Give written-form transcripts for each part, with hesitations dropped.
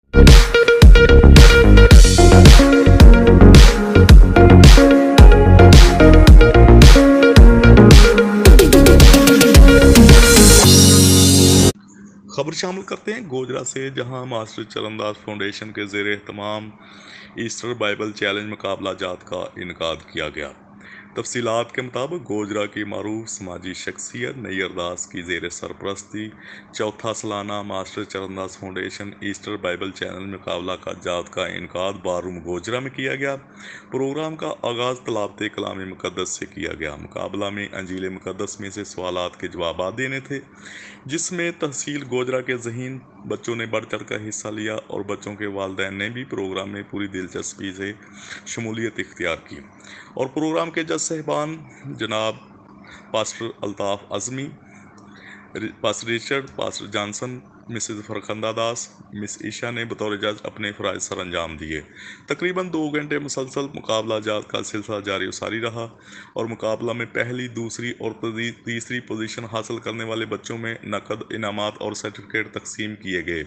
خبر شامل کرتے ہیں گوجرا سے، جہاں ماسٹر چرن داس فاؤنڈیشن کے زیر اہتمام ایسٹر بائبل چیلنج مقابلہ جات کا انعقاد کیا گیا۔ تفصیلات کے مطابق گوجرا کی معروف سماجی شخصیت نیّر داس کی زیر سرپرستی چوتھا سالانہ master Charan Das foundation Easter Bible challenge مقابلہ جات کا انعقاد بار روم گوجرا میں کیا گیا۔ پروگرام کا آغاز تلاوت کلام مقدس سے کیا گیا۔ مقابلہ میں انجیل مقدس میں سے سوالات کے جوابات دینے تھے، جس میں تحصیل گوجرا کے ذہین بچوں نے بڑھ چڑھ کر حصہ لیا اور بچوں کے والدین نے بھی پروگرام میں پوری دلچسپی سے شمولیت اختیار کی، اور پروگرام کے جج صاحبان جناب pastor Altaf Azmi, pastor Richard, pastor Johnson, Mrs Farkhanda Das, Miss Ayesha نے بطور جج اپنے فرائض سر انجام دیے۔ تقریباً 2 گھنٹے مسلسل مقابلہ جات کا سلسلہ جاری و ساری رہا، اور مقابلہ میں پہلی، دوسری اور تیسری پوزیشن حاصل کرنے والے بچوں میں نقد انعامات اور سرٹیفکیٹ تقسیم کیے گئے،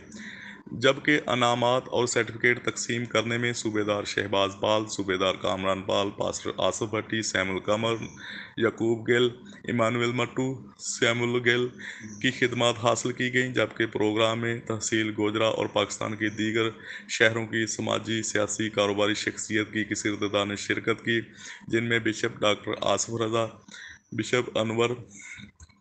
جبکہ انعامات اور سرٹیفکیٹ تقسیم کرنے میں صوبیدار شہباز پال، صوبیدار کامران پال، پاسٹر آصف بھٹی، سیمول قمر، یعقوب گل، ایمانویل مٹو، سیمول گل کی خدمات حاصل کی گئیں، جبکہ پروگرام میں تحصیل گوجرا اور پاکستان کے دیگر شہروں کی سماجی، سیاسی، کاروباری شخصیت کی کثیر تعداد نے شرکت کی، جن میں bishop doctor Asif Raza, bishop Anwar,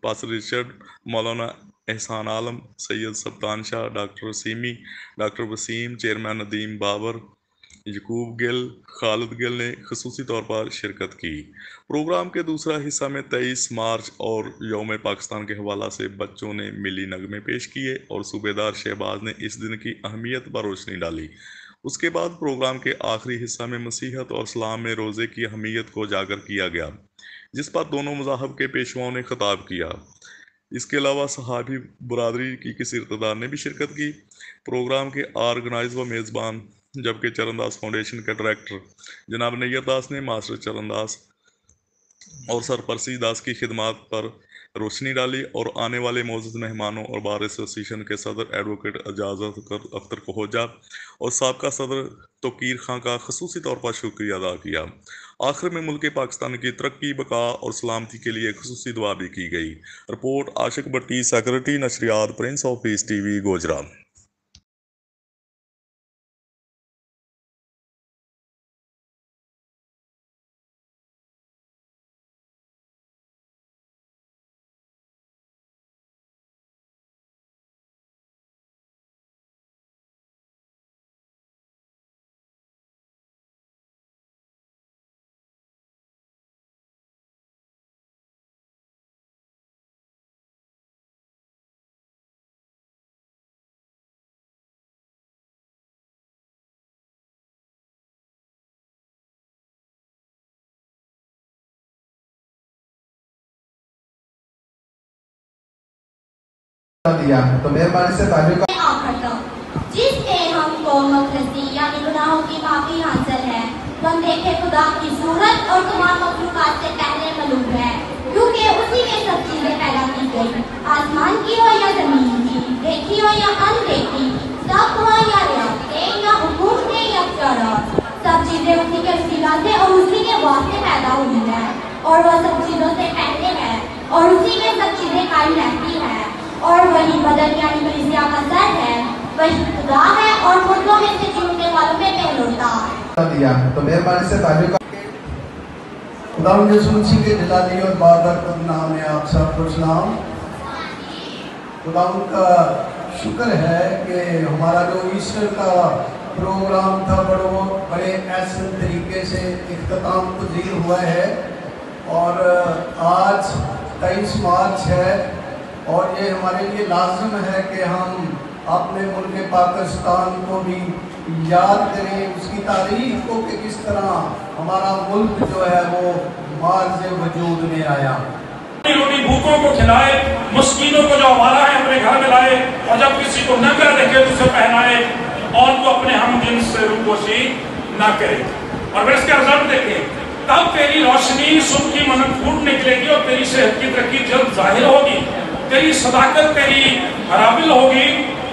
pastor Richard, مولانا Ehsan Alam, Syed Subtan Shah, doctor Seemi, doctor Waseem, chairman Nadeem Babar, Yaqoob Gill, Khalid Gill نے خصوصی طور پر شرکت کی۔ پروگرام کے دوسرا حصہ میں 23 مارچ اور یوم پاکستان کے حوالہ سے بچوں نے ملی نغمے پیش کیے اور صوبیدار شہباز نے اس دن کی اہمیت پر روشنی ڈالی۔ اس کے بعد پروگرام کے آخری حصہ میں مسیحیت اور اسلام میں روزے کی اہمیت کو اجاگر کیا گیا، جس پر دونوں مذاہب کے پیشواؤں نے خطاب کیا۔ اس کے علاوہ صحابی برادری کی کثیر تعداد نے بھی شرکت کی۔ پروگرام کے آرگنائزر و میزبان، جبکہ چرن داس فاؤنڈیشن کے ڈائریکٹر جناب نیّر داس نے ماسٹر چرن داس اور سرپرسی داس کی خدمات پر روشنی ڈالی، اور آنے والے معزز مہمانوں اور بار ایسوسی ایشن کے صدر ایڈوکیٹ اعجاز اختر کھوجا اور سابقہ صدر توقیر خان کا خصوصی طور پر شکریہ ادا کیا۔ آخر میں ملک پاکستان کی ترقی، بقا اور سلامتی کے لیے خصوصی دعا بھی کی گئی۔ رپورٹ عاشق بٹی، سیکرٹری نشریات، prince of peace T V, Gojra. تو مہربانی سے تعلق جس سے ہم کو مخلصی یعنی گناہوں کی معافی حاصل ہے، ہم دیکھے خدا کی صورت اور تمام مخلوقات سے پہلے ملوک ہے، کیونکہ اسی میں سب چیزیں پیدا کی گئی، آسمان کی ہو یا زمین کی، دیکھی ہو یا ان دیکھی، سب ہو یا ریاستیں یا حکومتیں یا اختیارات، سب چیزیں اسی کے وسیلہ سے اور اسی کے واسطے پیدا ہوئی ہیں، اور وہ سب چیزوں سے پہلے ہے، اور اسی میں سب چیزیں قائم رہتی ہیں، اور وہی بدن یعنی کلیسیا کا سر ہے، وہی خدا ہے اور مردوں میں سے جینے والوں میں پہلوتا ہے۔ تو مہربانی سے تعلق خدا یسوع مسیح کے جلالی اور بابرکت نام میں آپ سب کو سلام۔ خدا کا شکر ہے کہ ہمارا جو ایسٹر کا پروگرام تھا بڑے احسن طریقے سے اختتام پذیر ہوا ہے، اور آج 23 مارچ ہے، اور یہ ہمارے لیے لازم ہے کہ ہم اپنے ملک پاکستان کو بھی یاد کریں، اس کی تاریخ کو کہ کس طرح ہمارا ملک جو ہے وہ مارز وجود میں آیا۔ روٹی بھوکوں کو کھلائے، مسکینوں کو جو آوارہ ہے اپنے گھر میں لائے، اور جب کسی کو ننگا دیکھے تو اسے پہنائے، اور وہ اپنے ہم جنس سے روپوشی نہ کرے۔ اور پھر اس کا رزلٹ دیکھیں، تب تیری روشنی صبح کی مانند پھوٹ نکلے گی، اور تیری صحت کی ترقی جلد ظاہر ہوگی، تیری صداقت تیری قابل ہوگی،